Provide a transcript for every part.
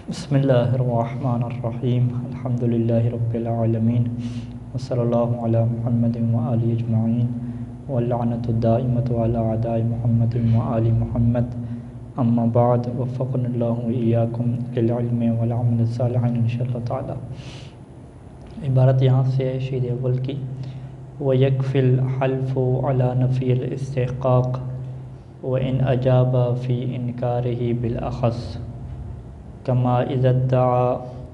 بسم اللہ الرحمن الرحیم الحمدللہ رب العالمین وصلی اللہ علی محمد وآلہ اجمعین واللعنۃ الدائمۃ علی اعداء محمد وآل محمد اما بعد وفقنا اللہ وإیاکم للعلم والعمل الصالح انشاءاللہ تعالی۔ عبارت یہاں سے ہے شید اول کی، وَيَكْفِي الْحَلْفُ عَلَى نَفْيِ الْإِسْتِحْقَاقِ وَإِنْ أَجَابَ فِي إِنْكَارِهِ بِالْأَخَصِّ كما إذا ادعى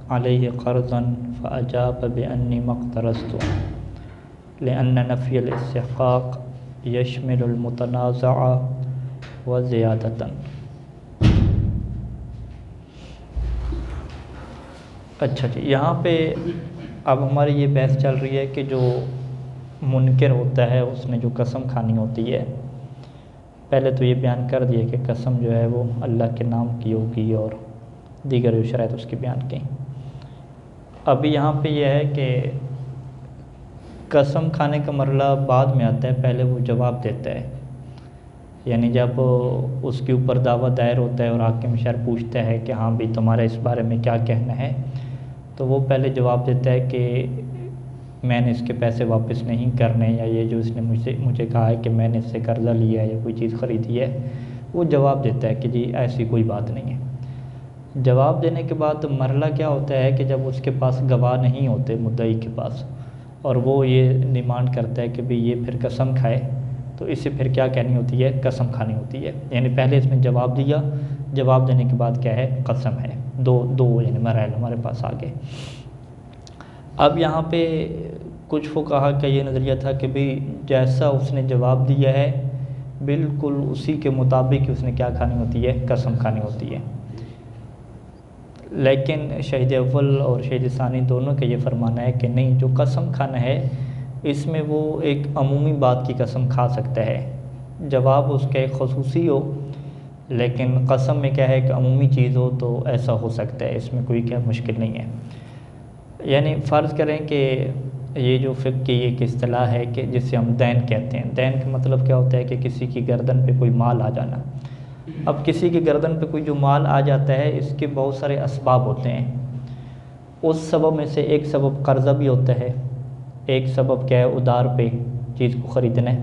عليه قرضا فأجاب بأني ما اقترضت، لأن نفي الاستحقاق يشمل المتنازع وزيادة۔ اچھا جی، یہاں پہ اب ہماری یہ بحث چل رہی ہے کہ جو منکر ہوتا ہے اس نے جو قسم کھانی ہوتی ہے، پہلے تو یہ بیان کر دیا کہ قسم جو ہے وہ اللہ کے نام کی ہوگی اور دیگر جو شرائط اس کی بیان کی۔ ابھی یہاں پہ یہ ہے کہ قسم کھانے کا مرحلہ بعد میں آتا ہے، پہلے وہ جواب دیتا ہے، یعنی جب اس کے اوپر دعویٰ دائر ہوتا ہے اور حاکم شرع پوچھتا ہے کہ ہاں بھی تمہارا اس بارے میں کیا کہنا ہے، تو وہ پہلے جواب دیتا ہے کہ میں نے اس کے پیسے واپس نہیں کرنے، یا یہ جو اس نے مجھے کہا ہے کہ میں نے اس سے قرضہ لیا ہے یا کوئی چیز خریدی ہے، وہ جواب دیتا ہے کہ جی ایسی کوئی بات نہیں ہے۔ جواب دینے کے بعد مرحلہ کیا ہوتا ہے کہ جب اس کے پاس گواہ نہیں ہوتے مدعی کے پاس، اور وہ یہ ڈیمانڈ کرتا ہے کہ بھی یہ پھر قسم کھائے، تو اسے پھر کیا کہنی ہوتی ہے؟ قسم کھانی ہوتی ہے۔ یعنی پہلے اس نے جواب دیا، جواب دینے کے بعد کیا ہے؟ قسم ہے۔ دو یعنی مراحل ہمارے پاس آگے۔ اب یہاں پہ کچھ فقہا کا یہ نظریہ تھا کہ بھی جیسا اس نے جواب دیا ہے بالکل اسی کے مطابق اس نے کیا کھانی ہوتی ہے؟ قسم کھانی ہوتی ہے۔ لیکن شہید اول اور شہید ثانی دونوں کا یہ فرمانا ہے کہ نہیں، جو قسم کھانا ہے اس میں وہ ایک عمومی بات کی قسم کھا سکتا ہے، جواب اس کا ایک خصوصی ہو، لیکن قسم میں کیا ہے کہ عمومی چیز ہو تو ایسا ہو سکتا ہے، اس میں کوئی کیا مشکل نہیں ہے۔ یعنی فرض کریں کہ یہ جو فقہ کی ایک اصطلاح ہے کہ جسے ہم دین کہتے ہیں، دین کا مطلب کیا ہوتا ہے کہ کسی کی گردن پہ کوئی مال آ جانا۔ اب کسی کی گردن پہ کوئی جو مال آ جاتا ہے اس کے بہت سارے اسباب ہوتے ہیں، اس سبب میں سے ایک سبب قرضہ بھی ہوتا ہے، ایک سبب کیا ہے؟ ادھار پہ چیز کو خریدنا ہے،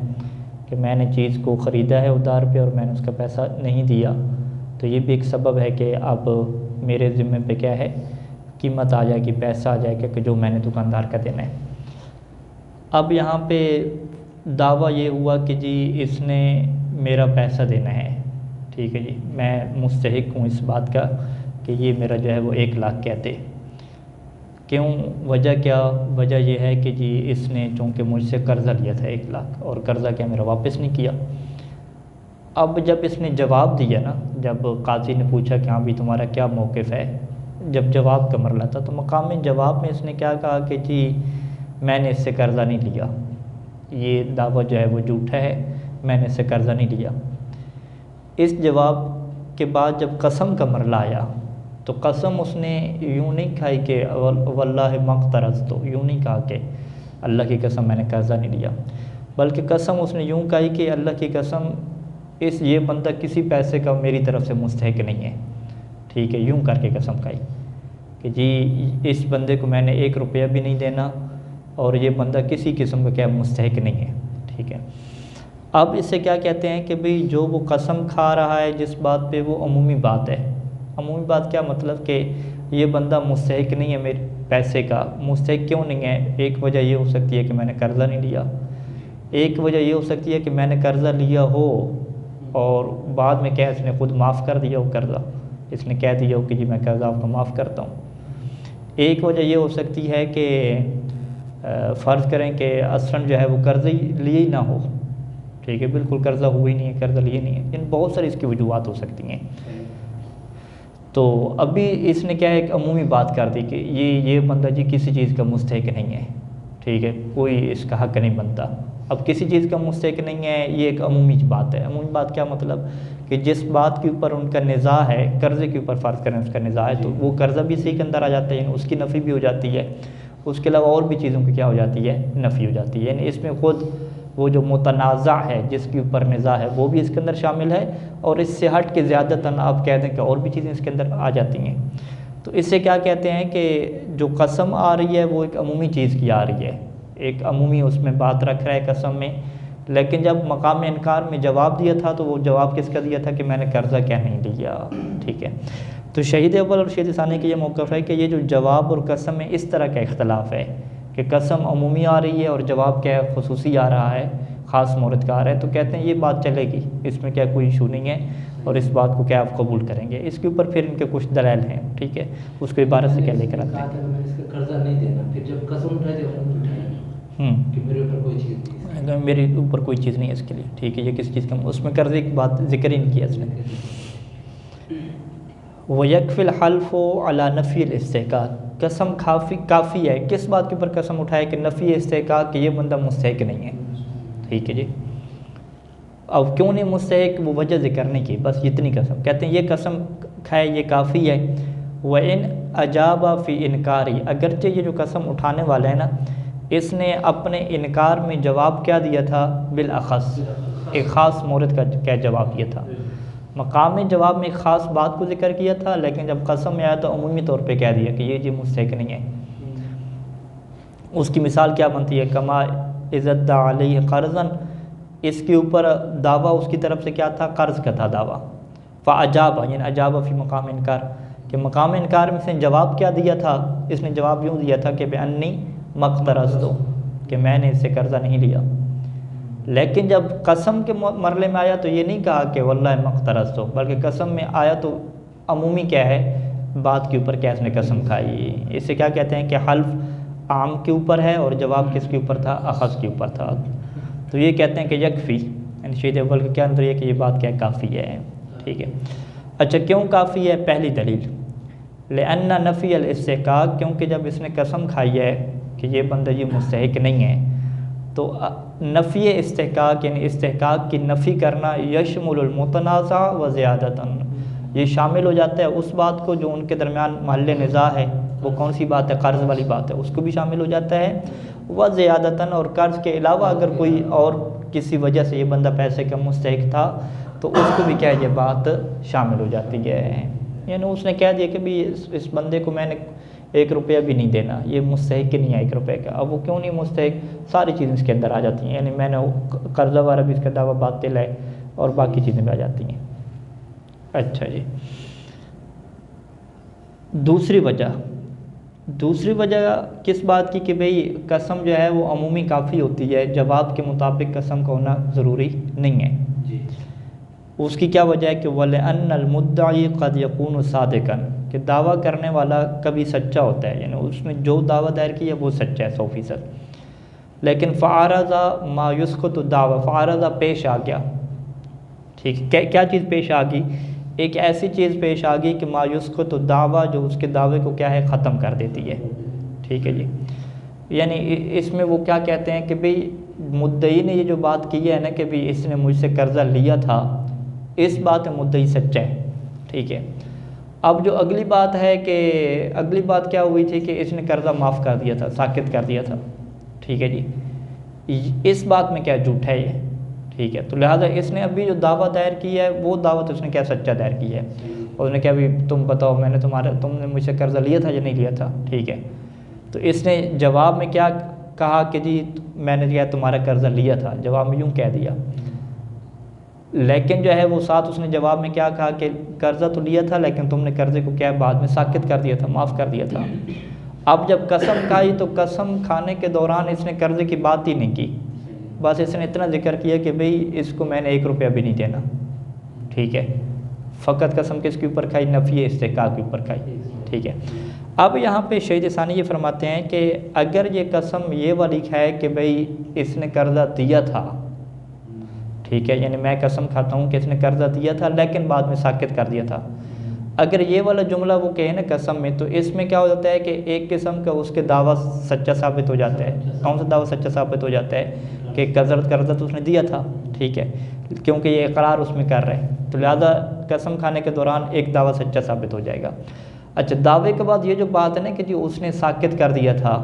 کہ میں نے چیز کو خریدا ہے ادھار پہ اور میں نے اس کا پیسہ نہیں دیا، تو یہ بھی ایک سبب ہے کہ اب میرے ذمے پہ کیا ہے؟ قیمت آ جائے گی، پیسہ آ جائے گا کہ جو میں نے دکاندار کا دینا ہے۔ اب یہاں پہ دعویٰ یہ ہوا کہ جی اس نے میرا پیسہ دینا ہے، ٹھیک ہے جی، میں مستحق ہوں اس بات کا کہ یہ میرا جو ہے وہ 1,00,000 کہتے۔ کیوں؟ وجہ کیا؟ وجہ یہ ہے کہ جی اس نے چونکہ مجھ سے قرضہ لیا تھا 1,00,000، اور قرضہ کیا میرا واپس نہیں کیا۔ اب جب اس نے جواب دیا نا، جب قاضی نے پوچھا کہ ہاں بھی تمہارا کیا موقف ہے، جب جواب کا مرحلہ تھا تو مقام جواب میں اس نے کیا کہا کہ جی میں نے اس سے قرضہ نہیں لیا، یہ دعویٰ جو ہے وہ جھوٹا ہے، میں نے اس سے قرضہ نہیں لیا۔ اس جواب کے بعد جب قسم کا مرحلہ آیا تو قسم اس نے یوں نہیں کھائی کہ واللہ ما اقترضت، یوں نہیں کہا کہ اللہ کی قسم میں نے قرضہ نہیں لیا، بلکہ قسم اس نے یوں کہی کہ اللہ کی قسم یہ بندہ کسی پیسے کا میری طرف سے مستحق نہیں ہے، ٹھیک ہے، یوں کر کے قسم کھائی کہ جی اس بندے کو میں نے 1 روپیہ بھی نہیں دینا، اور یہ بندہ کسی قسم کا کیا مستحق نہیں ہے، ٹھیک ہے۔ اب اس سے کیا کہتے ہیں کہ بھئی جو وہ قسم کھا رہا ہے جس بات پہ، وہ عمومی بات ہے۔ عمومی بات کیا مطلب؟ کہ یہ بندہ مستحق نہیں ہے میرے پیسے کا۔ مستحق کیوں نہیں ہے؟ ایک وجہ یہ ہو سکتی ہے کہ میں نے قرضہ نہیں لیا، ایک وجہ یہ ہو سکتی ہے کہ میں نے قرضہ لیا ہو اور بعد میں کیا اس نے خود معاف کر دیا ہو قرضہ، اس نے کہہ دیا ہو کہ جی میں قرضہ آپ کو معاف کرتا ہوں۔ ایک وجہ یہ ہو سکتی ہے کہ فرض کریں کہ اصلاً جو ہے وہ قرضہ لیے ہی نہ ہو، ٹھیک ہے، بالکل قرضہ ہوا ہی نہیں ہے، قرضہ لیے نہیں ہے، ان بہت ساری اس کی وجوہات ہو سکتی ہیں۔ تو ابھی اس نے کیا ہے ایک عمومی بات کر دی کہ یہ بندہ جی کسی چیز کا مستحق نہیں ہے، ٹھیک ہے، کوئی اس کا حق نہیں بنتا۔ اب کسی چیز کا مستحق نہیں ہے، یہ ایک عمومی بات ہے۔ عمومی بات کیا مطلب؟ کہ جس بات کے اوپر ان کا نزاع ہے، قرضے کے اوپر فرض کریں اس کا نزاع ہے، تو وہ قرضہ بھی اسی کے اندر آ جاتا ہے، یعنی اس کی نفی بھی ہو جاتی ہے، اس کے علاوہ اور بھی چیزوں کی کیا ہو جاتی ہے؟ نفی ہو جاتی ہے۔ یعنی اس میں خود وہ جو متنازع ہے جس کے اوپر نزاع ہے وہ بھی اس کے اندر شامل ہے، اور اس سے ہٹ کے زیادتاً آپ کہہ دیں کہ اور بھی چیزیں اس کے اندر آ جاتی ہیں۔ تو اس سے کیا کہتے ہیں کہ جو قسم آ رہی ہے وہ ایک عمومی چیز کی آ رہی ہے، ایک عمومی اس میں بات رکھ رہا ہے قسم میں، لیکن جب مقام انکار میں جواب دیا تھا تو وہ جواب کس کا دیا تھا کہ میں نے قرضہ کیا نہیں لیا، ٹھیک ہے۔ تو شہید اول اور شہید ثانی کا یہ موقف ہے کہ یہ جو جواب اور قسم میں اس طرح کا اختلاف ہے کہ قسم عمومی آ رہی ہے اور جواب کیا ہے خصوصی آ رہا ہے، خاص مورد کا آ رہا ہے، تو کہتے ہیں یہ بات چلے گی، اس میں کیا کوئی ایشو نہیں ہے، اور اس بات کو کیا آپ قبول کریں گے۔ اس کے اوپر پھر ان کے کچھ دلائل ہیں، ٹھیک ہے، اس کو عبارت سے کیا لے کر آتے ہیں۔ میں اس کا قرضہ نہیں دینا، پھر جب قسم اٹھائے کہ میرے اوپر کوئی چیز نہیں، میرے اوپر کوئی چیز نہیں ہے اس کے لیے، ٹھیک ہے، یہ کس چیز کا اس میں قرضے کی بات ذکر ہی نہیں کیا اس نے۔ وَيَكْفِي الْحَلْفُ عَلَى نَفْيِ الْاِسْتِحْقَاقِ، قسم کافی ہے، کس بات کے اوپر قسم اٹھائے کہ نفی استحقاق کہ یہ بندہ مستحق نہیں ہے، ٹھیک ہے جی۔ اب کیوں نہیں مستحق وہ وجہ ذکر نہیں کی، بس اتنی قسم، کہتے ہیں یہ قسم کھائے یہ کافی ہے۔ وَإِنْ أَجَابَ فِي إِنْكَارِ، اگرچہ یہ جو قسم اٹھانے والا ہے نا اس نے اپنے انکار میں جواب کیا دیا تھا، بالاخص ایک خاص مورد کا کیا جواب دیا تھا، مقام جواب میں ایک خاص بات کو ذکر کیا تھا، لیکن جب قسم میں آیا تو عمومی طور پہ کہہ دیا کہ یہ جی مستحق نہیں ہے۔ اس کی مثال کیا بنتی ہے، کما عزت علیہ قرضاً، اس کے اوپر دعویٰ اس کی طرف سے کیا تھا، قرض کا تھا دعویٰ، فاجابہ یعنی اجابہ فی مقام انکار، کہ مقام انکار میں اس نے جواب کیا دیا تھا، اس نے جواب یوں دیا تھا کہ بانی مقترضت، کہ میں نے اس سے قرضہ نہیں لیا، لیکن جب قسم کے مرحلے میں آیا تو یہ نہیں کہا کہ واللہ مقترضت، بلکہ قسم میں آیا تو عمومی کیا ہے بات کے اوپر کیا اس نے قسم کھائی۔ اس سے کیا کہتے ہیں کہ حلف عام کے اوپر ہے اور جواب کس کے اوپر تھا، اخذ کے اوپر تھا۔ تو یہ کہتے ہیں کہ یکفی، یعنی شہید اول کے کیا اندر یہ کہ یہ بات کیا کافی ہے، ٹھیک ہے۔ اچھا کیوں کافی ہے، پہلی دلیل لأن نفی الاستحقاق، کیونکہ جب اس نے قسم کھائی ہے کہ یہ بندہ یہ مستحق نہیں ہے، تو نفی استحقاق یعنی استحقاق کی نفی کرنا یشمل المتنازع و زیادتاً، یہ شامل ہو جاتا ہے اس بات کو جو ان کے درمیان محل نزاع ہے، وہ کون سی بات ہے، قرض والی بات ہے، اس کو بھی شامل ہو جاتا ہے، و زیادتاً، اور قرض کے علاوہ اگر کوئی اور کسی وجہ سے یہ بندہ پیسے کا مستحق تھا تو اس کو بھی کیا یہ بات شامل ہو جاتی ہے، یعنی اس نے کہہ دیا کہ بھی اس بندے کو میں نے 1 روپیہ بھی نہیں دینا، یہ مستحق نہیں ہے 1 روپے کا۔ اب وہ کیوں نہیں مستحق، ساری چیزیں اس کے اندر آ جاتی ہیں، یعنی میں نے قرضہ وغیرہ بھی اس کا دعویٰ باطل ہے اور باقی چیزیں بھی آ جاتی ہیں۔ اچھا جی، دوسری وجہ کس بات کی کہ بھئی قسم جو ہے وہ عمومی کافی ہوتی ہے، جواب کے مطابق قسم کا ہونا ضروری نہیں ہے۔ اس کی کیا وجہ ہے کہ وَلِأَنَّ الْمُدَّعِي قَدْ يَكُونُ صَادِقًا، کہ دعویٰ کرنے والا کبھی سچا ہوتا ہے، یعنی اس نے جو دعویٰ دائر کی ہے وہ سچا ہے 100%، لیکن فَعَارَضَ مَا يُسْقِطُ الدَّعْوَىٰ، فَعَارَضَ پیش آ گیا، ٹھیک، کیا چیز پیش آ گئی، ایک ایسی چیز پیش آ گئی کہ ما یسقط الدعویٰ، جو اس کے دعوے کو کیا ہے ختم کر دیتی ہے، ٹھیک ہے جی۔ یعنی اس میں وہ کیا کہتے ہیں کہ بھئی مدعی نے یہ جو بات کی ہے نا کہ بھی اس نے مجھ سے قرضہ لیا تھا، اس بات میں مدعی سچا ہے، ٹھیک ہے۔ اب جو اگلی بات ہے کہ اگلی بات کیا ہوئی تھی کہ اس نے قرضہ معاف کر دیا تھا، ساکت کر دیا تھا، ٹھیک ہے جی، اس بات میں کیا جھوٹ ہے یہ، ٹھیک ہے۔ تو لہٰذا اس نے ابھی جو دعویٰ دائر کی ہے وہ دعوت اس نے کیا سچا دائر کی ہے، اس نے کیا بھی تم بتاؤ میں نے تم نے مجھ سے قرضہ لیا تھا یا نہیں لیا تھا، ٹھیک ہے۔ تو اس نے جواب میں کیا کہا کہ جی میں نے کیا تمہارا قرضہ لیا تھا، جواب میں یوں کہہ دیا، لیکن جو ہے وہ ساتھ اس نے جواب میں کیا کہا کہ قرضہ تو لیا تھا لیکن تم نے قرضے کو کیا بعد میں ساکت کر دیا تھا، معاف کر دیا تھا۔ اب جب قسم کھائی تو قسم کھانے کے دوران اس نے قرضے کی بات ہی نہیں کی، بس اس نے اتنا ذکر کیا کہ بھئی اس کو میں نے 1 روپیہ بھی نہیں دینا، ٹھیک ہے۔ فقط قسم کس کے اوپر کھائی، نفی استحقاق کے اوپر کھائی، ٹھیک ہے۔ اب یہاں پہ شہید ثانی یہ فرماتے ہیں کہ اگر یہ قسم یہ والی ہے کہ بھئی اس نے قرضہ دیا تھا، ٹھیک ہے، یعنی میں قسم کھاتا ہوں کہ اس نے قرضہ دیا تھا لیکن بعد میں ساکت کر دیا تھا، اگر یہ والا جملہ وہ کہے نا قسم میں، تو اس میں کیا ہو جاتا ہے کہ ایک قسم کا اس کے دعویٰ سچا ثابت ہو جاتا ہے۔ کون سا دعویٰ سچا ثابت ہو جاتا ہے کہ قرضہ تو اس نے دیا تھا، ٹھیک ہے، کیونکہ یہ اقرار اس میں کر رہے ہیں، تو لہذا قسم کھانے کے دوران ایک دعویٰ سچا ثابت ہو جائے گا۔ اچھا، دعوے کے بعد یہ جو بات ہے نا کہ جی اس نے ساکت کر دیا تھا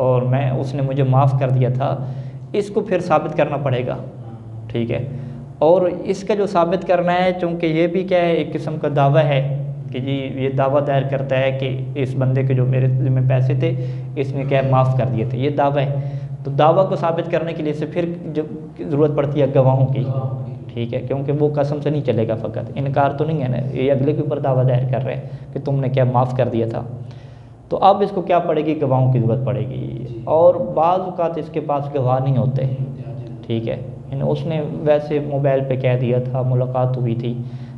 اور اس نے مجھے معاف کر دیا تھا، اس کو پھر ثابت کرنا پڑے گا، ٹھیک ہے. اور اس کا جو ثابت کرنا ہے، چونکہ یہ بھی کیا ہے ایک قسم کا دعویٰ ہے کہ جی یہ دعویٰ دائر کرتا ہے کہ اس بندے کے جو میرے ذمہ پیسے تھے اس نے کیا معاف کر دیے تھے، یہ دعویٰ ہے. تو دعویٰ کو ثابت کرنے کے لیے سے پھر جو ضرورت پڑتی ہے گواہوں کی، ٹھیک ہے، کیونکہ وہ قسم سے نہیں چلے گا، فقط انکار تو نہیں ہے نا، یہ اگلے کے اوپر دعویٰ دائر کر رہے ہیں کہ تم نے کیا معاف کر دیا تھا. تو اب اس کو کیا پڑے گی، گواہوں کی ضرورت پڑے گی. اور بعض اوقات اس کے پاس گواہ نہیں ہوتے، ٹھیک ہے، اس نے ویسے موبائل پہ کہہ دیا تھا، ملاقات ہوئی تھی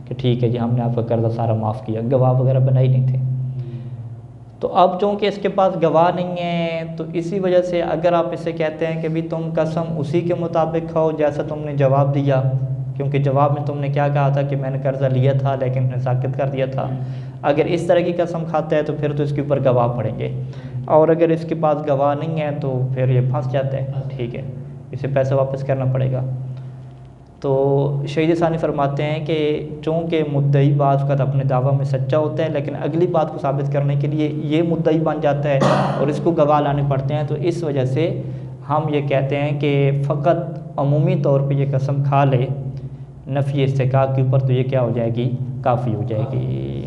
کہ ٹھیک ہے جی ہم نے آپ کا قرضہ سارا معاف کیا، گواہ وغیرہ بنائی نہیں تھے. تو اب چونکہ اس کے پاس گواہ نہیں ہے، تو اسی وجہ سے اگر آپ اسے کہتے ہیں کہ بھی تم قسم اسی کے مطابق کھاؤ جیسا تم نے جواب دیا، کیونکہ جواب میں تم نے کیا کہا تھا کہ میں نے قرضہ لیا تھا لیکن میں نے ساکت کر دیا تھا. اگر اس طرح کی قسم کھاتا ہے تو پھر تو اس کے اوپر گواہ پڑیں گے، اور اگر اس کے پاس گواہ نہیں ہے تو پھر یہ پھنس جاتا ہے، ٹھیک ہے، اسے پیسہ واپس کرنا پڑے گا. تو شہید ثانی فرماتے ہیں کہ چونکہ مدعی بعض اوقات اپنے دعویٰ میں سچا ہوتا ہے لیکن اگلی بات کو ثابت کرنے کے لیے یہ مدعی بن جاتا ہے اور اس کو گواہ لانے پڑتے ہیں، تو اس وجہ سے ہم یہ کہتے ہیں کہ فقط عمومی طور پہ یہ قسم کھا لے نفی استحقاق کے اوپر، تو یہ کیا ہو جائے گی، کافی ہو جائے گی.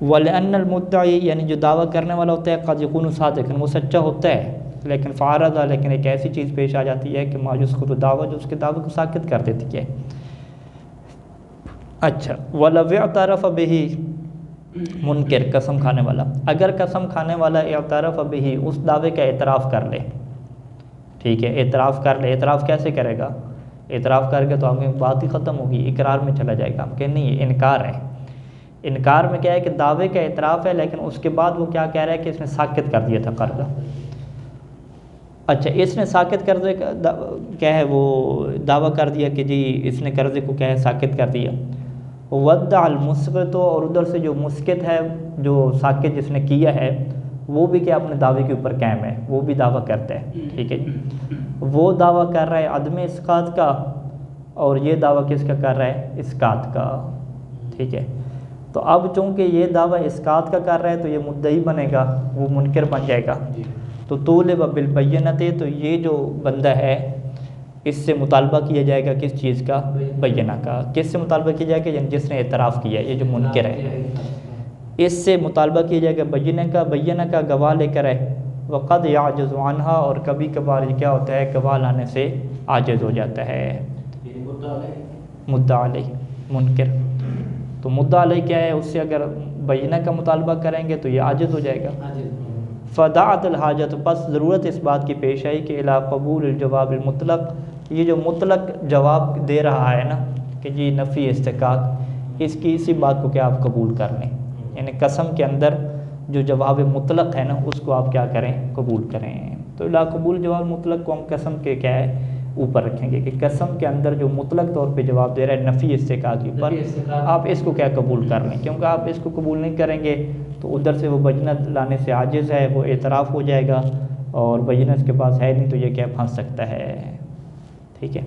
وَلِأَنَّ الْمُدَّعِي یعنی جو دعویٰ کرنے والا ہوتا ہے قد یکون صادقاً، وہ سچا ہوتا ہے، لیکن فعارض لیکن ایک ایسی چیز پیش آ جاتی ہے کہ ما یسقط دعویٰ جو اس کے دعوے کو ساکت کر دیتی ہے. اچھا، وَلَوْ اعْتَرَفَ بِهِ منکر قسم کھانے والا، اگر قسم کھانے والا اعترف بِهِ اس دعوے کا اعتراف کر لے، ٹھیک ہے، اعتراف کر لے. اعتراف کیسے کرے گا، اعتراف کر کے تو آپ کی بات ہی ختم ہوگی، اقرار میں چلا جائے گا. ہم کہ نہیں، یہ انکار ہے. انکار میں کیا ہے کہ دعوے کا اعتراف ہے لیکن اس کے بعد وہ کیا کہہ رہا ہے کہ اس نے ساکت کر دیا تھا قرضہ. اچھا، اس نے ساکت قرضے کا کیا ہے وہ دعویٰ کر دیا کہ جی اس نے قرضے کو کیا ہے ساکت کر دیا. ودع المسقط، اور ادھر سے جو مسقط ہے، جو ساکت جس نے کیا ہے، وہ بھی کیا اپنے دعوے کے اوپر قائم ہے، وہ بھی دعویٰ کرتا ہے، ٹھیک ہے. وہ دعویٰ کر رہا ہے عدم اسقاط کا، اور یہ دعویٰ کس کا کر رہا ہے، اسقاط کا، ٹھیک ہے. تو اب چونکہ یہ دعویٰ اسقاط کا کر رہا ہے تو یہ مدعی بنے گا، وہ منکر بن جائے گا. تو طولب بالبینۃ، تو یہ جو بندہ ہے اس سے مطالبہ کیا جائے گا کس چیز کا، بینہ کا. کس سے مطالبہ کیا جائے گا، یعنی جس نے اعتراف کیا ہے، یہ جو منکر ہے، اس سے مطالبہ کیا جائے گا بینہ کا گواہ لے کر ہے. وقد یعجز عنہا، اور کبھی کبھار یہ کیا ہوتا ہے، گواہ لانے سے عاجز ہو جاتا ہے. مدعا علیہ منکر، تو مدعا علیہ کیا ہے، اس سے اگر بینہ کا مطالبہ کریں گے تو یہ عاجز ہو جائے گا. فدعت الحاجت، بس ضرورت اس بات کی پیش آئی کہ الی قبول الجواب المطلق، یہ جو مطلق جواب دے رہا ہے نا کہ جی نفی استحقاق، اس کی اسی بات کو کیا آپ قبول کر لیں، یعنی قسم کے اندر جو جواب مطلق ہے نا اس کو آپ کیا کریں، قبول کریں. تو الی قبول جواب مطلق کو ہم قسم کے کیا ہے اوپر رکھیں گے کہ قسم کے اندر جو مطلق طور پہ جواب دے رہا ہے نفی استحقاق کے اوپر، آپ اس کو کیا قبول کر لیں، کیونکہ آپ اس کو قبول نہیں کریں گے تو ادھر سے وہ بینہ لانے سے عاجز ہے، وہ اعتراف ہو جائے گا، اور بینہ اس کے پاس ہے نہیں تو یہ کیا پھنس سکتا ہے، ٹھیک ہے.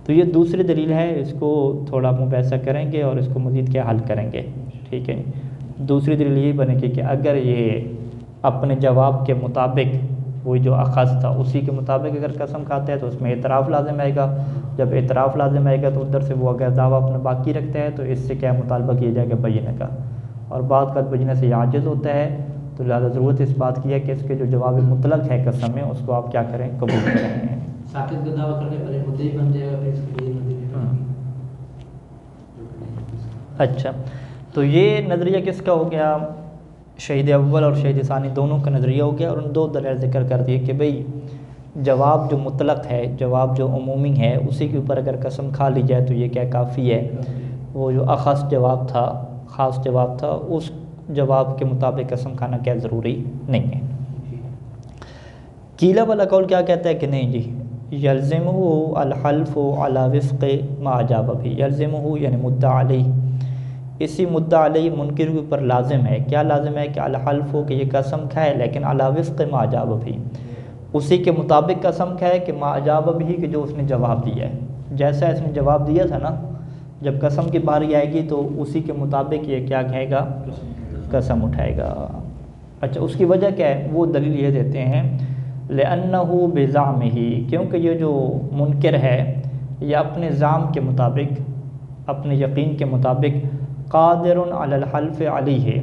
تو یہ دوسری دلیل ہے، اس کو تھوڑا مباحثہ کریں گے اور اس کو مزید کیا حل کریں گے، ٹھیک ہے. دوسری دلیل یہ بنے گی کہ اگر یہ اپنے جواب کے مطابق وہی جو اخذ تھا اسی کے مطابق اگر قسم کھاتا ہے تو اس میں اعتراف لازم آئے گا. جب اعتراف لازم آئے گا تو ادھر سے وہ اگر دعویٰ اپنا باقی رکھتا ہے تو اس سے کیا مطالبہ کیا جائے گا بینہ کا، اور بعد کا بینہ سے عاجز ہوتا ہے تو لہٰذا ضرورت اس بات کی ہے کہ اس کے جو جواب مطلق ہے قسم میں اس کو آپ کیا کریں، قبول کریں. ساکت کا دعویٰ کرنے پر مدعی بن جائے گا، پھر اس کے لیے مدعی. اچھا، تو یہ نظریہ کس کا ہو گیا، شہید اول اور شہید ثانی دونوں کا نظریہ ہو گیا. اور ان دو دلائل ذکر کر دیے کہ بھئی جواب جو مطلق ہے، جواب جو عمومی ہے، اسی کے اوپر اگر قسم کھا لی جائے تو یہ کیا کافی ہے. وہ جو اخص جواب تھا، خاص جواب تھا، اس جواب کے مطابق قسم کھانا کیا ضروری نہیں ہے. قیلہ والا قول کیا کہتا ہے کہ نہیں جی، یلزمہ الحلف علی وفق ما اجاب بھی، یلزمہ یعنی مدعا علیہ، اسی مدعا علیہ منکر کے اوپر لازم ہے، کیا لازم ہے کہ الحلف ہو کہ یہ قسم کھائے، لیکن علی وفق ما اجاب بھی، اسی کے مطابق قسم کھائے کہ ما اجاب بھی، کہ جو اس نے جواب دیا ہے، جیسا اس نے جواب دیا تھا نا، جب قسم کی باری آئے گی تو اسی کے مطابق یہ کیا کہے گا، قسم اٹھائے گا. اچھا، اس کی وجہ کیا ہے، وہ دلیل یہ دیتے ہیں لأنه بزعمه، کیونکہ یہ جو منکر ہے یہ اپنے زعم کے مطابق، اپنے یقین کے مطابق قادر علی الحلف علیہ،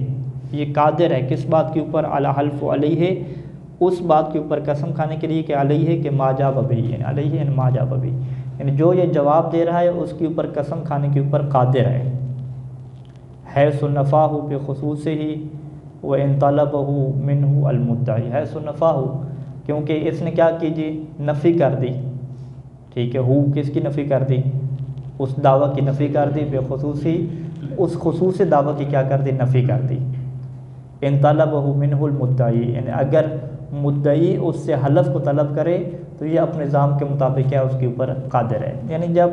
یہ قادر ہے کس بات کے اوپر؟ علی الحلف علیہ، اس بات کے اوپر قسم کھانے کے لیے کہ علیہ کہ ما جاب بھی، یعنی علیہ یعنی ما جاب بھی، یعنی جو یہ جواب دے رہا ہے اس کے اوپر قسم کھانے کے اوپر قادر ہے. حیث نفاہ بخصوصہ وان طلبہ منہ المدعی، حیث نفاہ کیونکہ اس نے کیا کی جی؟ نفی کر دی. ٹھیک ہے، ہو کس کی نفی کر دی؟ اس دعویٰ کی نفی کر دی، بخصوصی اس خصوص دعویٰ کی کیا کر دی؟ نفی کر دی. ان طلبہ منہ المدعی، یعنی اگر مدعی اس سے حلف کو طلب کرے تو یہ اپنے نظام کے مطابق کیا اس کے اوپر قادر ہے. یعنی جب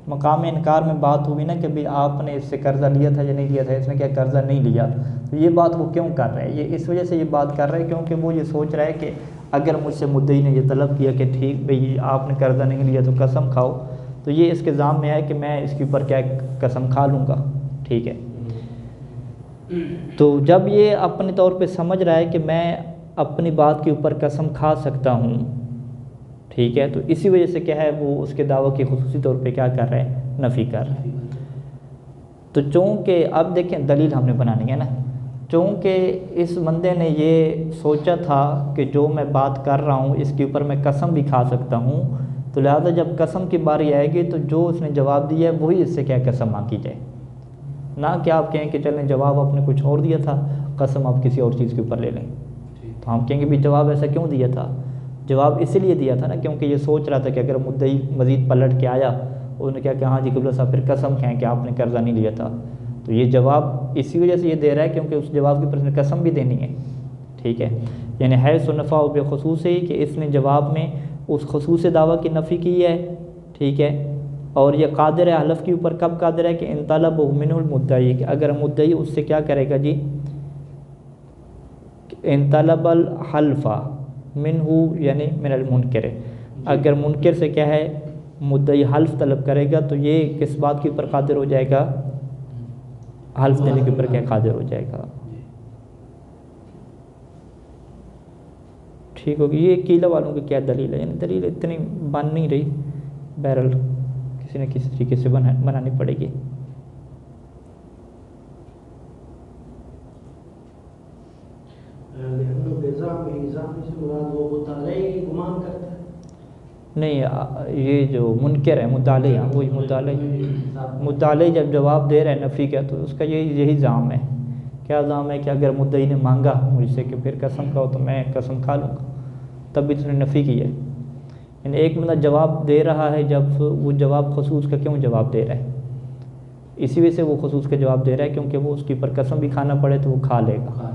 مقام انکار میں بات ہوئی نا کہ بھی آپ نے اس سے قرضہ لیا تھا یا نہیں لیا تھا، اس نے کیا قرضہ نہیں لیا، تو یہ بات وہ کیوں کر رہے ہیں؟ یہ اس وجہ سے یہ بات کر رہے ہیں کیونکہ وہ یہ سوچ رہا ہے کہ اگر مجھ سے مدعی نے یہ طلب کیا کہ ٹھیک بھئی آپ نے قرضہ نہیں لیا تو قسم کھاؤ، تو یہ اس کے ذہن میں ہے کہ میں اس کے اوپر کیا قسم کھا لوں گا. ٹھیک ہے، تو جب یہ اپنے طور پہ سمجھ رہا ہے کہ میں اپنی بات کے اوپر قسم کھا سکتا ہوں، ٹھیک ہے، تو اسی وجہ سے کیا ہے وہ اس کے دعویٰ کی خصوصی طور پہ کیا کر رہے ہیں؟ نفی کر رہے ہیں. تو چونکہ اب دیکھیں دلیل ہم نے بنانی ہے نا، چونکہ اس بندے نے یہ سوچا تھا کہ جو میں بات کر رہا ہوں اس کے اوپر میں قسم بھی کھا سکتا ہوں، تو لہذا جب قسم کی باری آئے گی تو جو اس نے جواب دیا ہے وہی اس سے کیا قسم مانگی جائے، نہ کہ آپ کہیں کہ چلیں جواب آپ نے کچھ اور دیا تھا، قسم آپ کسی اور چیز کے اوپر لے لیں. تو ہم کہیں گے بھی جواب ایسا کیوں دیا تھا؟ جواب اسی لیے دیا تھا نا کیونکہ یہ سوچ رہا تھا کہ اگر مدعی مزید پلٹ کے آیا انہوں نے کہا کہ ہاں جی قبلہ صاحب پھر قسم کھائیں کہ آپ نے قرضہ نہیں لیا تھا، تو یہ جواب اسی وجہ سے یہ دے رہا ہے کیونکہ اس جواب کے اوپر اس نے قسم بھی دینی ہے. ٹھیک ہے، یعنی حیث نفاہ بخصوص ہی کہ اس نے جواب میں اس خصوص دعویٰ کی نفی کی ہے. ٹھیک ہے، اور یہ قادر ہے حلف کے اوپر، کب قادر ہے؟ کہ ان طلب منہ المدعی، کہ اگر مدعی اس سے کیا کرے گا جی؟ ان طلب الحلف منہ یعنی من المنکر، اگر منکر سے کیا ہے مدعی حلف طلب کرے گا تو یہ کس بات کے اوپر قادر ہو جائے گا؟ حلف دینے کے اوپر کیا قادر ہو جائے گا. ٹھیک ہوگی. یہ قیلہ والوں کی کیا دلیل ہے؟ یعنی دلیل اتنی بن نہیں رہی، بہرحال کسی نہ کسی طریقے سے بنانی پڑے گی. نہیں، یہ جو منکر ہے مدعی، وہی مدعی جب جواب دے رہے ہیں نفی کا تو اس کا یہی زعم ہے. کیا زعم ہے؟ کہ اگر مدعی نے مانگا مجھ سے کہ پھر قسم کھاؤ تو میں قسم کھا لوں گا، تب بھی تو نے نفی کی ہے. یعنی ایک بندہ جواب دے رہا ہے، جب وہ جواب خصوص کا کیوں جواب دے رہا ہے؟ اسی وجہ سے وہ خصوص کا جواب دے رہا ہے کیونکہ وہ اس کے اوپر قسم بھی کھانا پڑے تو وہ کھا لے گا.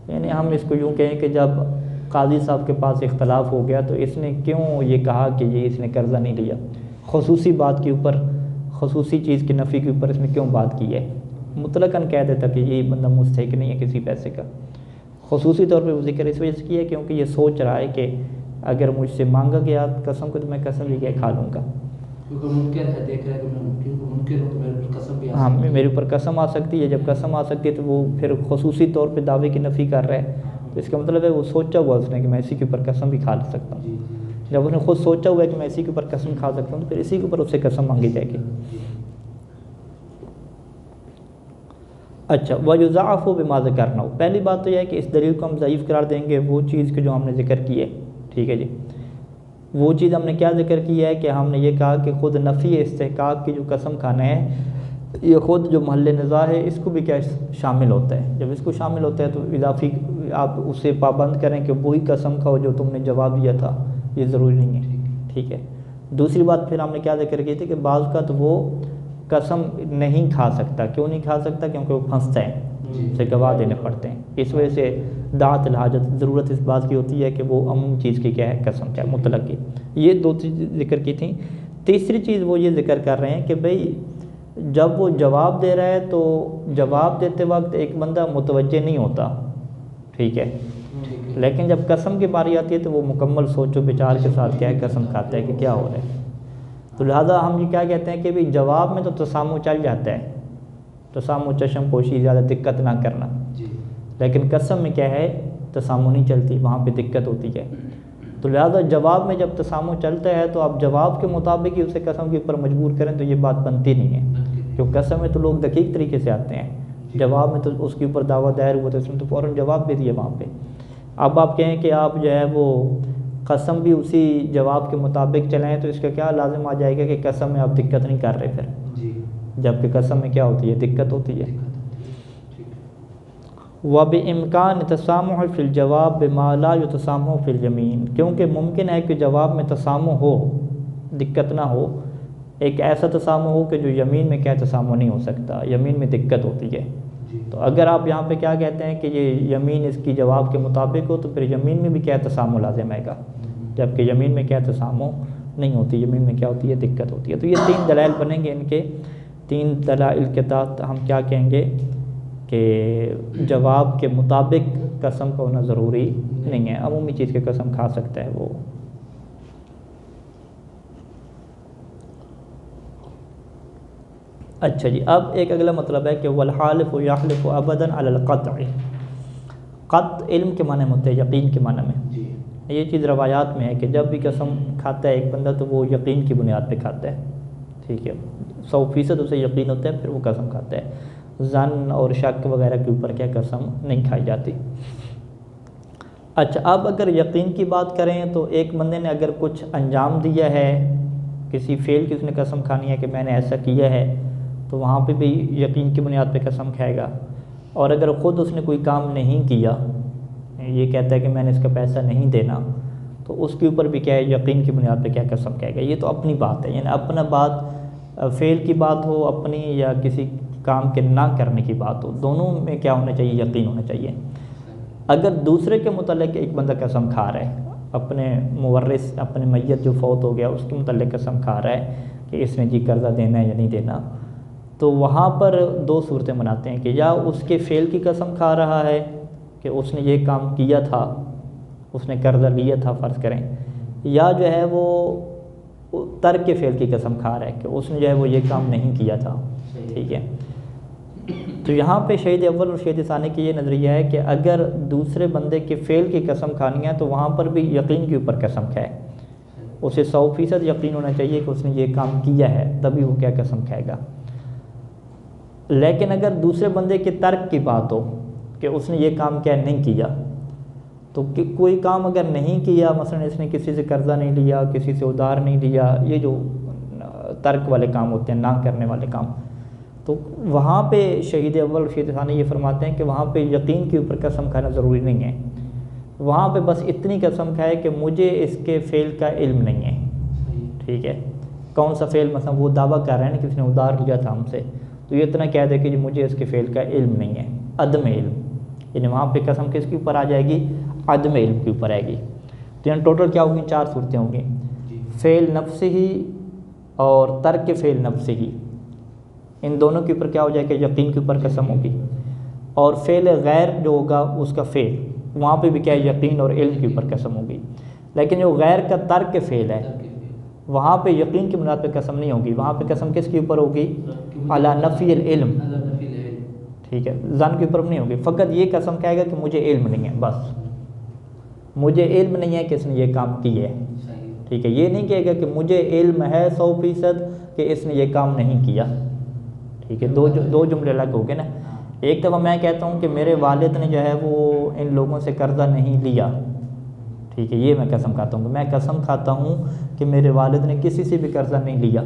یعنی ہم اس کو یوں کہیں کہ جب قاضی صاحب کے پاس اختلاف ہو گیا تو اس نے کیوں یہ کہا کہ یہ اس نے قرضہ نہیں لیا؟ خصوصی بات کے اوپر، خصوصی چیز کی نفی کے اوپر اس نے کیوں بات کی ہے؟ مطلقاً کہہ دیتا کہ یہ بندہ مستحق نہیں ہے کسی پیسے کا. خصوصی طور پہ وہ ذکر اس وجہ سے کیا ہے کیونکہ یہ سوچ رہا ہے کہ اگر مجھ سے مانگا گیا قسم کو تو میں قسم لے کے کھا لوں گا. ہاں میرے اوپر قسم آ سکتی ہے، جب قسم آ سکتی ہے تو وہ پھر خصوصی طور پہ دعوے کی نفی کر رہا ہے، تو اس کا مطلب ہے وہ سوچا ہوا اس نے کہ میں اسی کے اوپر قسم بھی کھا سکتا ہوں. جب اس نے خود سوچا ہوا ہے کہ میں اسی کے اوپر قسم کھا سکتا ہوں تو پھر اسی کے اوپر اس سے قسم مانگی جائے گی. اچھا، وَيُضَاعَفُ بِمَا ذَكَرْنَا، پہلی بات تو یہ ہے کہ اس دلیل کو ہم ضعیف قرار دیں گے وہ چیز کے جو ہم نے ذکر کی ہے. ٹھیک ہے جی، وہ چیز ہم نے کیا ذکر کی ہے کہ ہم نے یہ کہا کہ خود نفی استحقاق کی جو قسم کھانا ہے یہ خود جو محل نزاع ہے اس کو بھی کیا شامل ہوتا ہے. جب اس کو شامل ہوتا ہے تو اضافی آپ اسے پابند کریں کہ وہی قسم کھاؤ جو تم نے جواب دیا تھا، یہ ضروری نہیں ہے. ٹھیک ہے، دوسری بات پھر ہم نے کیا ذکر کی تھی کہ بعض کا تو وہ قسم نہیں کھا سکتا. کیوں نہیں کھا سکتا؟ کیونکہ وہ پھنستا ہے، اسے گواہ دینے پڑتے ہیں. اس وجہ سے دعت الحاجت، ضرورت اس بات کی ہوتی ہے کہ وہ عموم چیز کی کیا ہے قسم کیا ہے مطلق کی. یہ دو چیز ذکر کی تھیں. تیسری چیز وہ یہ ذکر کر رہے ہیں کہ بھئی جب وہ جواب دے رہا ہے تو جواب دیتے وقت ایک بندہ متوجہ نہیں ہوتا. ٹھیک ہے، لیکن جب قسم کی باری آتی ہے تو وہ مکمل سوچ و بچار کے ساتھ کیا ہے قسم کھاتا ہے کہ کیا ہو رہا ہے. تو لہٰذا ہم یہ کیا کہتے ہیں کہ بھی جواب میں تو تسامح چل جاتا ہے، تسامح چشم پوشی، زیادہ دقت نہ کرنا. لیکن قسم میں کیا ہے تسامح نہیں چلتی، وہاں پہ دقت ہوتی ہے. تو لہٰذا جواب میں جب تسامح چلتا ہے تو آپ جواب کے مطابق ہی اسے قسم کے اوپر مجبور کریں تو یہ بات بنتی نہیں ہے، کیونکہ قسم میں تو لوگ دقیق طریقے سے آتے ہیں، جواب میں تو اس کے اوپر دعویٰ دائر ہوا تو اس نے تو فوراً جواب دے دیا وہاں پہ۔ اب آپ کہیں کہ آپ جو ہے وہ قسم بھی اسی جواب کے مطابق چلائیں تو اس کا کیا لازم آ جائے گا کہ قسم میں آپ دقت نہیں کر رہے پھر، جبکہ قسم میں کیا ہوتی ہے، دقت ہوتی ہے۔ وَبِإِمْكَانِ تَسَامُحِ فِي الْجَوَابِ بِمَا لَا يُتَسَامَحُ فِي الْيَمِينِ، کیونکہ ممکن ہے کہ جواب میں تسامح ہو، دقت نہ ہو، ایک ایسا تسامح ہو کہ جو یمین میں کیا تسامح نہیں ہو سکتا، یمین میں دقت ہوتی ہے۔ تو اگر آپ یہاں پہ کیا کہتے ہیں کہ یہ یمین اس کی جواب کے مطابق ہو تو پھر یمین میں بھی کیا تسامح لازم آئے گا، جبکہ یمین میں کیا تسامح نہیں ہوتی، یمین میں کیا ہوتی ہے، دقت ہوتی ہے۔ تو یہ 3 دلائل بنیں گے، ان کے 3 دلائل کے تحت ہم کیا کہیں گے کہ جواب کے مطابق قسم کا ہونا ضروری نہیں ہے، عمومی چیز کی قسم کھا سکتا ہے وہ۔ اچھا جی، اب ایک اگلا مطلب ہے کہ والحالف یحلف ابدا علی القطع، قطع علم کے معنی میں ہوتے ہیں، یقین کے معنی میں۔ یہ چیز روایات میں ہے کہ جب بھی قسم کھاتا ہے ایک بندہ تو وہ یقین کی بنیاد پہ کھاتا ہے، ٹھیک ہے، 100% اسے یقین ہوتا ہے پھر وہ قسم کھاتا ہے، ظن اور شک وغیرہ کے اوپر کیا قسم نہیں کھائی جاتی۔ اچھا، اب اگر یقین کی بات کریں تو ایک بندے نے اگر کچھ انجام دیا ہے، کسی فعل کی اس نے قسم کھانی ہے کہ میں نے ایسا کیا ہے، تو وہاں پہ بھی یقین کی بنیاد پہ قسم کھائے گا۔ اور اگر خود اس نے کوئی کام نہیں کیا، یہ کہتا ہے کہ میں نے اس کا پیسہ نہیں دینا، تو اس کے اوپر بھی کیا ہے، یقین کی بنیاد پہ کیا قسم کھائے گا۔ یہ تو اپنی بات ہے، یعنی اپنا بات، فعل کی بات ہو اپنی یا کسی کام کے نہ کرنے کی بات ہو، دونوں میں کیا ہونا چاہیے، یقین ہونا چاہیے۔ اگر دوسرے کے متعلق ایک بندہ قسم کھا رہا ہے، اپنے مورث، اپنے میت جو فوت ہو گیا اس کے متعلق قسم کھا رہا ہے کہ اس نے جی قرضہ دینا ہے یا نہیں دینا، تو وہاں پر 2 صورتیں بناتے ہیں کہ یا اس کے فعل کی قسم کھا رہا ہے کہ اس نے یہ کام کیا تھا، اس نے قرضہ لیا تھا فرض کریں، یا جو ہے وہ ترک کے فعل کی قسم کھا رہا ہے کہ اس نے جو ہے وہ یہ کام نہیں کیا تھا، ٹھیک ہے۔ تو یہاں پہ شہید اول اور شہید ثانی کی یہ نظریہ ہے کہ اگر دوسرے بندے کے فعل کی قسم کھانی ہے تو وہاں پر بھی یقین کے اوپر قسم کھائے، اسے 100% یقین ہونا چاہیے کہ اس نے یہ کام کیا ہے، تبھی وہ کیا قسم کھائے گا۔ لیکن اگر دوسرے بندے کے ترک کی بات ہو کہ اس نے یہ کام کیا نہیں کیا، تو کوئی کام اگر نہیں کیا، مثلا اس نے کسی سے قرضہ نہیں لیا، کسی سے ادھار نہیں لیا، یہ جو ترک والے کام ہوتے ہیں، نہ کرنے والے کام، تو وہاں پہ شہید اول اور شہید ثانی یہ فرماتے ہیں کہ وہاں پہ یقین کے اوپر قسم کھانا ضروری نہیں ہے، وہاں پہ بس اتنی قسم کھائے کہ مجھے اس کے فعل کا علم نہیں ہے، ٹھیک ہے۔ کون سا فعل، مثلا وہ دعویٰ کر رہے ہیں کہ کسی نے ادھار لیا تھا ہم سے، تو یہ اتنا کہہ دے کہ جی مجھے اس کے فعل کا علم نہیں ہے، عدم علم، یعنی وہاں پہ قسم کس کے اوپر آ جائے گی، عدم علم کے اوپر آئے گی۔ تو یعنی ٹوٹل کیا ہوگی، 4 صورتیں ہوں گی، فعل نفسی ہی اور ترک فعل نفسی ہی، ان دونوں کے اوپر کیا ہو جائے کہ یقین کے اوپر قسم ہوگی، اور فعل غیر جو ہوگا اس کا فعل، وہاں پہ بھی کیا یقین اور علم کے اوپر قسم ہوگی۔ لیکن جو غیر کا ترک فعل ہے وہاں پہ یقین کی بنیاد پہ قسم نہیں ہوگی، وہاں پہ قسم کس کے اوپر ہوگی، علی نفی العلم، ٹھیک ہے، ظن کے اوپر نہیں ہوگی، فقط یہ قسم کہے گا کہ مجھے علم نہیں ہے، بس مجھے علم نہیں ہے کہ اس نے یہ کام کیا ہے، ٹھیک ہے، یہ نہیں کہے گا کہ مجھے علم ہے 100% کہ اس نے یہ کام نہیں کیا، ٹھیک ہے۔ دو جملے الگ ہو گئے نا، ایک دفعہ میں کہتا ہوں کہ میرے والد نے جو ہے وہ ان لوگوں سے قرضہ نہیں لیا، ٹھیک ہے، یہ میں قسم کھاتا ہوں، میں قسم کھاتا ہوں کہ میرے والد نے کسی سے بھی قرضہ نہیں لیا،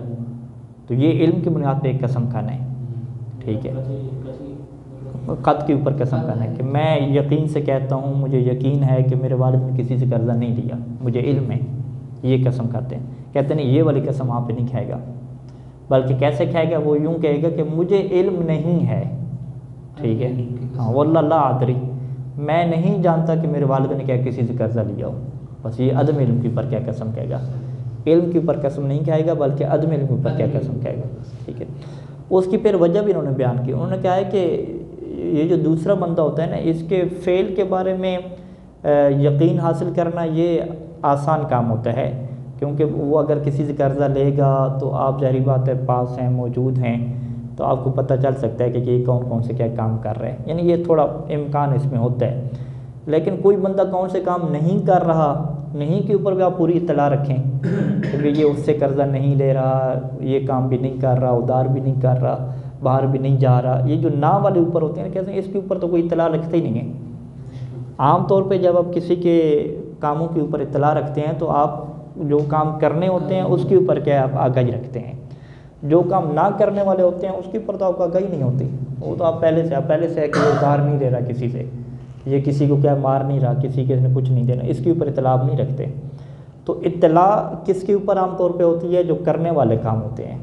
تو یہ علم کی بنیاد پہ ایک قسم کھانا ہے، ٹھیک ہے، قط کے اوپر قسم کھانا ہے کہ میں یقین سے کہتا ہوں، مجھے یقین ہے کہ میرے والد نے کسی سے قرضہ نہیں لیا، مجھے علم ہے، یہ قسم کھاتے ہیں۔ کہتے ہیں یہ والی قسم وہاں پہ نہیں کھائے گا، بلکہ کیسے کھائے گا، وہ یوں کہے گا کہ مجھے علم نہیں ہے، ٹھیک ہے، ہاں، واللہ لا ادری، میں نہیں جانتا کہ میرے والد نے کیا کسی سے قرضہ لیا ہو، بس یہ عدم علم کے اوپر کیا قسم کہے گا، علم کے اوپر قسم نہیں کھائے گا بلکہ عدم علم کے اوپر کیا قسم کہے گا، ٹھیک ہے۔ اس کی پھر وجہ بھی انہوں نے بیان کی، انہوں نے کہا ہے کہ یہ جو دوسرا بندہ ہوتا ہے نا، اس کے فعل کے بارے میں یقین حاصل کرنا یہ آسان کام ہوتا ہے، کیونکہ وہ اگر کسی سے قرضہ لے گا تو آپ ظاہری بات ہے پاس ہیں، موجود ہیں، تو آپ کو پتہ چل سکتا ہے کہ یہ کون کون سے کیا کام کر رہے ہیں، یعنی یہ تھوڑا امکان اس میں ہوتا ہے۔ لیکن کوئی بندہ کون سے کام نہیں کر رہا نہیں کے اوپر بھی آپ پوری اطلاع رکھیں کہ یہ اس سے قرضہ نہیں لے رہا، یہ کام بھی نہیں کر رہا، ادھار بھی نہیں کر رہا، باہر بھی نہیں جا رہا. یہ جو نا والے اوپر ہوتے ہیں کہتے ہیں اس کے اوپر تو کوئی اطلاع رکھتے ہی نہیں ہے. عام طور پہ جب آپ کسی کے کاموں کے اوپر اطلاع رکھتے ہیں تو آپ جو کام کرنے ہوتے ہیں اس کے اوپر کیا آپ آگاہی رکھتے ہیں. جو کام نہ کرنے والے ہوتے ہیں اس کے اوپر تو آپ کو آگاہی نہیں ہوتی. وہ تو آپ پہلے سے ہے کہ یہ ادھار نہیں دے رہا کسی سے، یہ کسی کو کیا مار نہیں رہا، کسی کے نے کچھ نہیں دینا، اس کے اوپر اطلاع نہیں رکھتے. تو اطلاع کس کے اوپر عام طور پہ ہوتی ہے؟ جو کرنے والے کام ہوتے ہیں.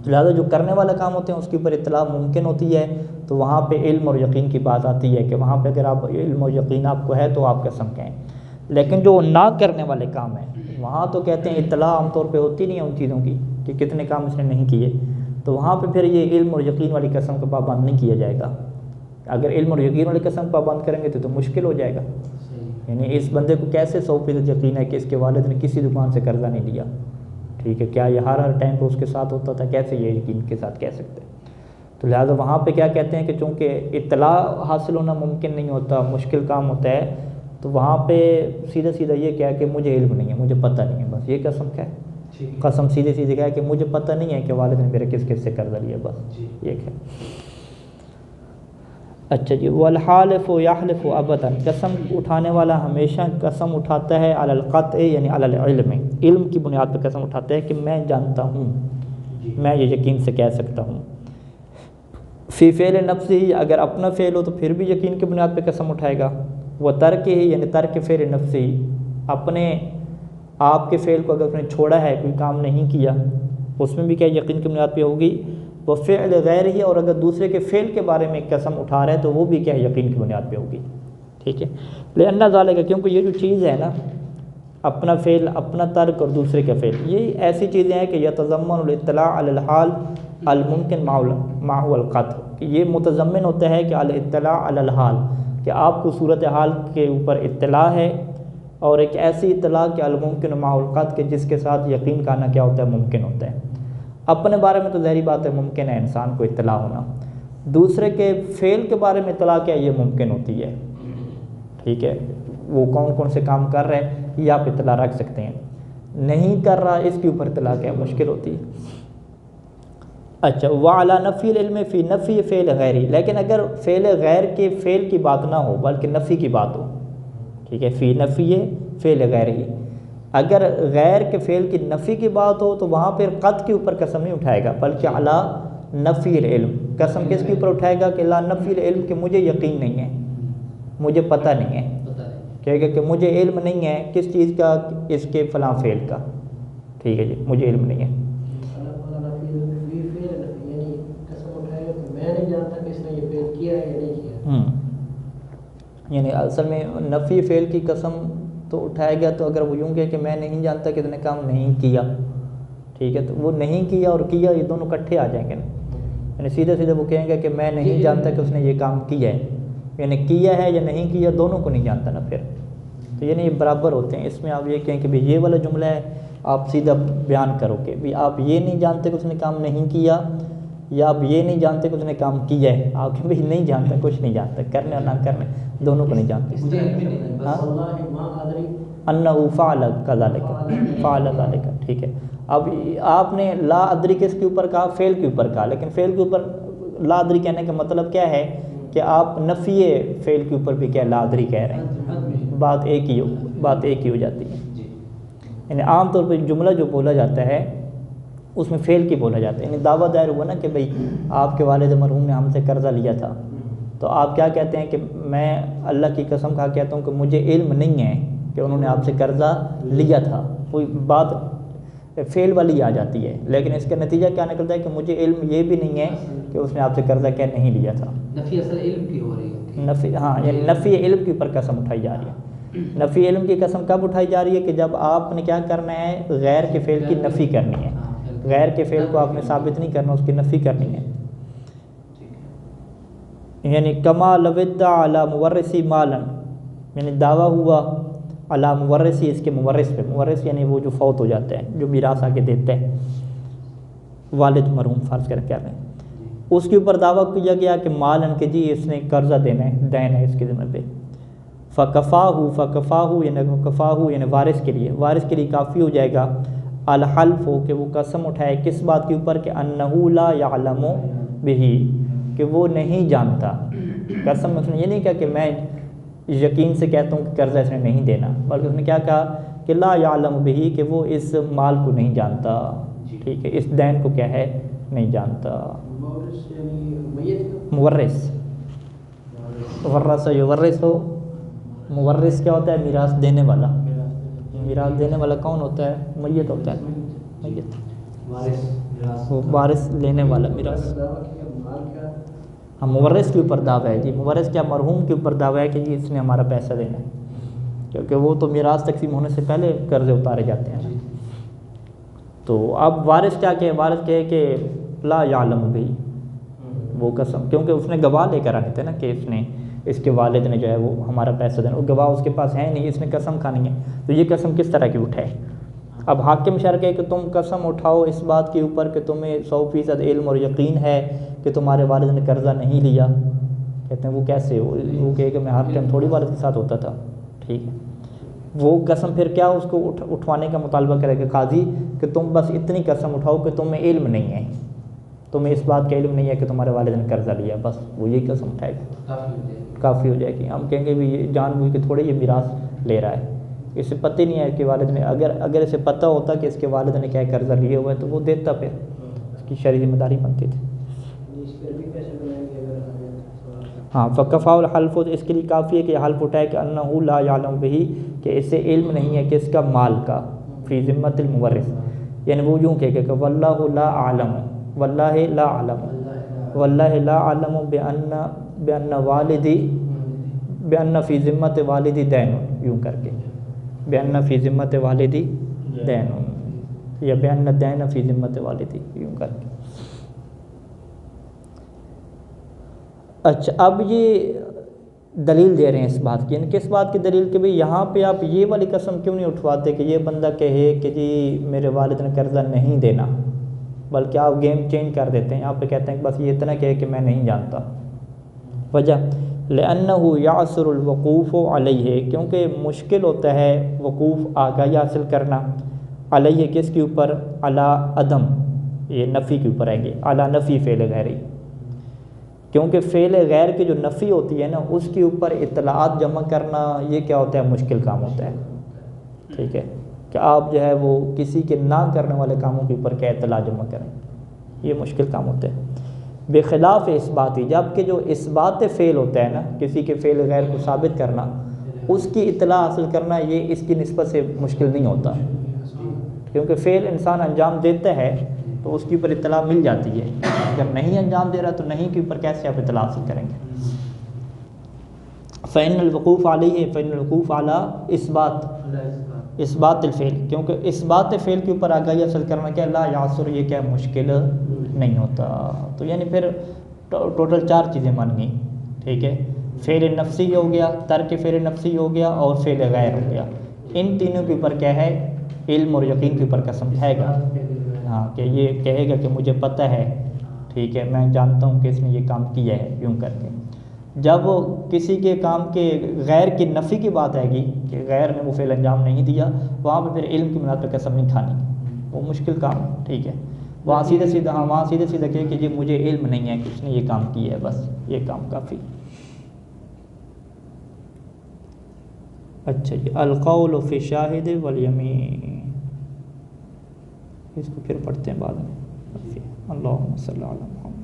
لہٰذا جو کرنے والے کام ہوتے ہیں اس کے اوپر اطلاع ممکن ہوتی ہے. تو وہاں پہ علم اور یقین کی بات آتی ہے کہ وہاں پہ اگر آپ علم اور یقین آپ کو ہے تو آپ قسم کہیں. لیکن جو نہ کرنے والے کام ہیں وہاں تو کہتے ہیں اطلاع عام طور پہ ہوتی نہیں ہے ان چیزوں کی کہ کتنے کام اس نے نہیں کیے. تو وہاں پہ پھر یہ علم اور یقین والی قسم کا پابند نہیں کیا جائے گا. اگر علم اور یقین والی قسم پابند کریں گے تو مشکل ہو جائے گا. یعنی اس بندے کو کیسے 100% یقین ہے کہ اس کے والد نے کسی دکان سے قرضہ نہیں لیا؟ ٹھیک ہے، کیا یہ ہر ٹائم پہ اس کے ساتھ ہوتا تھا؟ کیسے یہ یقین کے ساتھ کہہ سکتے ہیں؟ تو لہٰذا وہاں پہ کیا کہتے ہیں کہ چونکہ اطلاع حاصل ہونا ممکن نہیں ہوتا، مشکل کام ہوتا ہے، تو وہاں پہ سیدھا یہ کہا کہ مجھے علم نہیں ہے، مجھے پتہ نہیں ہے. بس یہ قسم کیا ہے؟ قسم سیدھے کہا کہ مجھے پتہ نہیں ہے کہ والد نے میرے کس سے قرضہ لیا. بس یہ ہے. اچھا جی، والحالف یحلف ابدا، قسم اٹھانے والا ہمیشہ قسم اٹھاتا ہے علی القطع یعنی علی العلم، علم کی بنیاد پہ قسم اٹھاتا ہے کہ میں جانتا ہوں، میں یہ یقین سے کہہ سکتا ہوں. فی فعل نفسہ، اگر اپنا فعل ہو تو پھر بھی یقین کی بنیاد پہ قسم اٹھائے گا. وہ ترک ہی یعنی ترک فعل نفسہ، اپنے آپ کے فعل کو اگر اس نے چھوڑا ہے، کوئی کام نہیں کیا، اس میں بھی کیا یقین کی بنیاد پہ ہوگی. وہ فعل غیر ہی، اور اگر دوسرے کے فعل کے بارے میں قسم اٹھا رہا ہے تو وہ بھی کیا یقین کی بنیاد پہ ہوگی. ٹھیک ہے، لأن ذالک، کیونکہ یہ جو چیز ہے نا، اپنا فعل، اپنا ترک اور دوسرے کا فعل، یہ ایسی چیزیں ہیں کہ یتضمن الاطلاع علی الحال الممکن معه القطع، کہ یہ متضمن ہوتا ہے کہ الاطلاع علی الحال، کہ آپ کو صورتحال کے اوپر اطلاع ہے، اور ایک ایسی اطلاع کہ الممکن معه القطع، کہ جس کے ساتھ یقین کا آنا کیا ہوتا ہے؟ ممکن ہوتا ہے. اپنے بارے میں تو ظاہری بات ہے ممکن ہے انسان کو اطلاع ہونا، دوسرے کے فعل کے بارے میں اطلاع کیا یہ ممکن ہوتی ہے. ٹھیک ہے، وہ کون سے کام کر رہے ہیں یہ آپ اطلاع رکھ سکتے ہیں، نہیں کر رہا اس کے اوپر اطلاع کیا مشکل ہوتی ہے. اچھا، وعلی نفی العلم فی نفی فعل غیری، لیکن اگر فعل غیر کے فعل کی بات نہ ہو بلکہ نفی کی بات ہو، ٹھیک ہے، فی نفی فعل غیری، اگر غیر کے فعل کی نفی کی بات ہو تو وہاں پھر قطع کے اوپر قسم نہیں اٹھائے گا بلکہ علی نفی العلم. قسم کس کے اوپر اٹھائے گا؟ کہ لا نفی العلم، کہ مجھے یقین نہیں ہے، مجھے پتہ نہیں ہے. کہے گا کہ مجھے علم نہیں ہے کس چیز کا؟ اس کے فلاں فعل کا. ٹھیک ہے جی، مجھے علم نہیں ہے. یعنی اصل میں نفی فعل کی قسم تو اٹھائے گا تو اگر وہ یوں کہ میں نہیں جانتا کہ اس نے کام نہیں کیا، ٹھیک ہے، تو وہ نہیں کیا اور کیا یہ دونوں اکٹھے آ جائیں گے نا. یعنی سیدھے وہ کہیں گے کہ میں نہیں جانتا کہ اس نے یہ کام کیا ہے، یعنی کیا ہے یا نہیں کیا دونوں کو نہیں جانتا نا پھر. تو یعنی یہ برابر ہوتے ہیں. اس میں آپ یہ کہیں کہ بھئی یہ والا جملہ ہے، آپ سیدھا بیان کرو کہ بھی آپ یہ نہیں جانتے کہ اس نے کام نہیں کیا، یا آپ یہ نہیں جانتے کہ اس نے کام کیا ہے. آپ کہ بھئی نہیں جانتا، کچھ نہیں جانتا، کرنے اور نہ کرنے دونوں کو نہیں جانتے. انہو فعل کذالک، فعل ذالک. ٹھیک ہے، اب آپ نے لا ادری کس کے اوپر کہا؟ فعل کے اوپر کہا، لیکن فعل کے اوپر لا ادری کہنے کا مطلب کیا ہے کہ آپ نفی فعل کے اوپر بھی کیا لا ادری کہہ رہے ہیں. بات ایک ہی ہو جاتی ہے. یعنی عام طور پہ جملہ جو بولا جاتا ہے اس میں فعل کی بولا جاتا ہے. یعنی دعویٰ دائر ہوا نا کہ بھئی آپ کے والد مرحوم نے ہم سے قرضہ لیا تھا، تو آپ کیا کہتے ہیں کہ میں اللہ کی قسم کھا کہتا ہوں کہ مجھے علم نہیں ہے کہ انہوں نے آپ سے قرضہ لیا تھا. کوئی بات فعل والی آ جاتی ہے، لیکن اس کا نتیجہ کیا نکلتا ہے کہ مجھے علم یہ بھی نہیں ہے کہ اس نے آپ سے قرضہ کیا نہیں لیا تھا. نفی اصل علم کی ہو رہی ہے. نفی، ہاں، یعنی نفی علم کے اوپر قسم اٹھائی جا رہی ہے. نفی علم کی قسم کب اٹھائی جا رہی ہے؟ کہ جب آپ نے کیا کرنا ہے؟ غیر کے فعل کی نفی کرنی ہے. غیر کے فعل کو آپ نے ثابت نہیں کرنا، اس کی نفی کرنی ہے. یعنی کما لو ادعى علی مورثی مالا، یعنی دعویٰ ہوا علی مورثی، اس کے مورث پہ. مورث یعنی وہ جو فوت ہو جاتا ہے، جو میراث آگے دیتا ہے، والد مرحوم فرض کر رہے ہیں، اس کے اوپر دعویٰ کیا گیا کہ مالن کہ جی اس نے قرضہ دینا ہے، دین ہے اس کے ذمہ پہ. فکفاہو یعنی وارث کے لیے کافی ہو جائے گا الحلف ہو کہ وہ قسم اٹھائے کس بات کے اوپر کہ انہو لا یعلم بہی کہ وہ نہیں جانتا. قسم اس نے یہ نہیں کہا کہ میں یقین سے کہتا ہوں کہ قرضہ اس نے نہیں دینا، بلکہ اس نے کیا کہا کہ لا یعلم بہی کہ وہ اس مال کو نہیں جانتا، ٹھیک ہے، اس دین کو کیا ہے نہیں جانتا. مورث ورث یورث ہو، مورث کیا ہوتا ہے؟ میراث دینے والا. میراث دینے والا کون ہوتا ہے؟ میت ہوتا ہے، میت وہ وارث لینے والا میراث. ہم مورث کے اوپر دعویٰ ہے جی، مورث کیا مرحوم کے اوپر دعویٰ ہے کہ جی اس نے ہمارا پیسہ دینا ہے، کیونکہ وہ تو میراث تقسیم ہونے سے پہلے قرضے اتارے جاتے ہیں. تو اب وارث کیا کہ وارث کہے کہ لا یعلم بھی وہ قسم، کیونکہ اس نے گواہ لے کر آنے تھے نا کہ اس کے والد نے جو ہے وہ ہمارا پیسہ دینا، وہ گواہ اس کے پاس ہے نہیں، اس نے قسم کھانی ہے، تو یہ قسم کس طرح کی اٹھائے؟ اب حاکم شرع ہے کہ تم قسم اٹھاؤ اس بات کے اوپر کہ تمہیں 100% علم اور یقین ہے کہ تمہارے والد نے قرضہ نہیں لیا. کہتے ہیں وہ کیسے؟ وہ کہے کہ میں ہر ٹائم تھوڑی والد کے ساتھ ہوتا تھا، ٹھیک ہے. وہ قسم پھر کیا اس کو اٹھوانے کا مطالبہ کرے گا قاضی کہ تم بس اتنی قسم اٹھاؤ کہ تمہیں علم نہیں ہے، تمہیں اس بات کا علم نہیں ہے کہ تمہارے والد نے قرضہ لیا، بس وہ یہی قسم اٹھائے گا، کافی ہو جائے گی. ہم کہیں گے بھی یہ جان بوجھ کے تھوڑے یہ میراث لے رہا ہے، اسے پتہ نہیں ہے کہ والد نے، اگر اسے پتہ ہوتا کہ اس کے والد نے کیا قرضہ لیے ہوا ہے تو وہ دیتا، پھر اس کی شرعی ذمہ داری بنتی تھی. ہاں فکفا الحلف، اس کے لیے کافی ہے کہ حلف اٹھائے کہ انہ لا یعلم بہی کہ اسے علم نہیں ہے کہ اس کا مال کا، فی ذمت المورث، یعنی وہ یوں کہے کہ واللہ لا اعلم، واللہ لا اعلم، واللہ لا اعلم بان والدی بان فی ذمت والدی دین، یوں کر کے بان فی ذمت والدی دین، یا بان دین فی ذمت والدی، یوں کر کے. اچھا اب یہ دلیل دے رہے ہیں اس بات کی، یعنی کس بات کی دلیل کہ بھئی یہاں پہ آپ یہ والی قسم کیوں نہیں اٹھواتے کہ یہ بندہ کہے کہ جی میرے والد نے قرضہ نہیں دینا، بلکہ آپ گیم چینج کر دیتے ہیں، یہاں پہ کہتے ہیں کہ بس یہ اتنا کہے کہ میں نہیں جانتا. وجہ لأنه يعسر الوقوف علیہ، کیونکہ مشکل ہوتا ہے وقوف آگاہی حاصل کرنا، علیہ کس کے اوپر؟ علی عدم، یہ نفی کے اوپر آئیں گے، علی نفی فعل غیری، کیونکہ فعل غیر کی جو نفی ہوتی ہے نا اس کے اوپر اطلاعات جمع کرنا یہ کیا ہوتا ہے؟ مشکل کام ہوتا ہے، ٹھیک ہے، کہ آپ جو ہے وہ کسی کے نہ کرنے والے کاموں کے اوپر کیا اطلاع جمع کریں، یہ مشکل کام ہوتا ہے. بخلاف اثباتی، جبکہ جو اثبات فعل ہوتا ہے نا، کسی کے فعل غیر کو ثابت کرنا، اس کی اطلاع حاصل کرنا یہ اس کی نسبت سے مشکل نہیں ہوتا، کیونکہ فعل انسان انجام دیتا ہے تو اس کے اوپر اطلاع مل جاتی ہے، اگر نہیں انجام دے رہا تو نہیں کے اوپر کیسے آپ اطلاع حاصل کریں گے. فإن الوقوف علیہ، فإن الوقوف علی اثبات الفعل، کیونکہ اثبات فعل کے اوپر آگاہی حاصل کرنا کیا لا یعسر، یہ کیا مشکل نہیں ہوتا. تو یعنی پھر ٹوٹل 4 چیزیں مان گئیں، ٹھیک ہے، فعل نفسی ہو گیا، ترک فعل نفسی ہو گیا، اور فعل غیر ہو گیا. ان تینوں کے اوپر کیا ہے؟ علم اور یقین کے اوپر قسم کھائے گا، ہاں، کہ یہ کہے گا کہ مجھے پتہ ہے، ٹھیک ہے، میں جانتا ہوں کہ اس نے یہ کام کیا ہے، یوں کر کے. جب کسی کے کام کے غیر کی نفی کی بات آئے گی کہ غیر نے وہ فعل انجام نہیں دیا، وہاں پہ پھر علم کی بنیاد پہ قسم نہیں کھانی، وہ مشکل کام، ٹھیک ہے. وہاں سیدھے سیدھا کہے کہ جی مجھے علم نہیں ہے کہ اس نے یہ کام کیا ہے، بس یہ کام کافی. اچھا جی، القول فی الشاہد والیمین، اس کو پھر پڑھتے ہیں بعد میں. اللہم صلی علی محمد.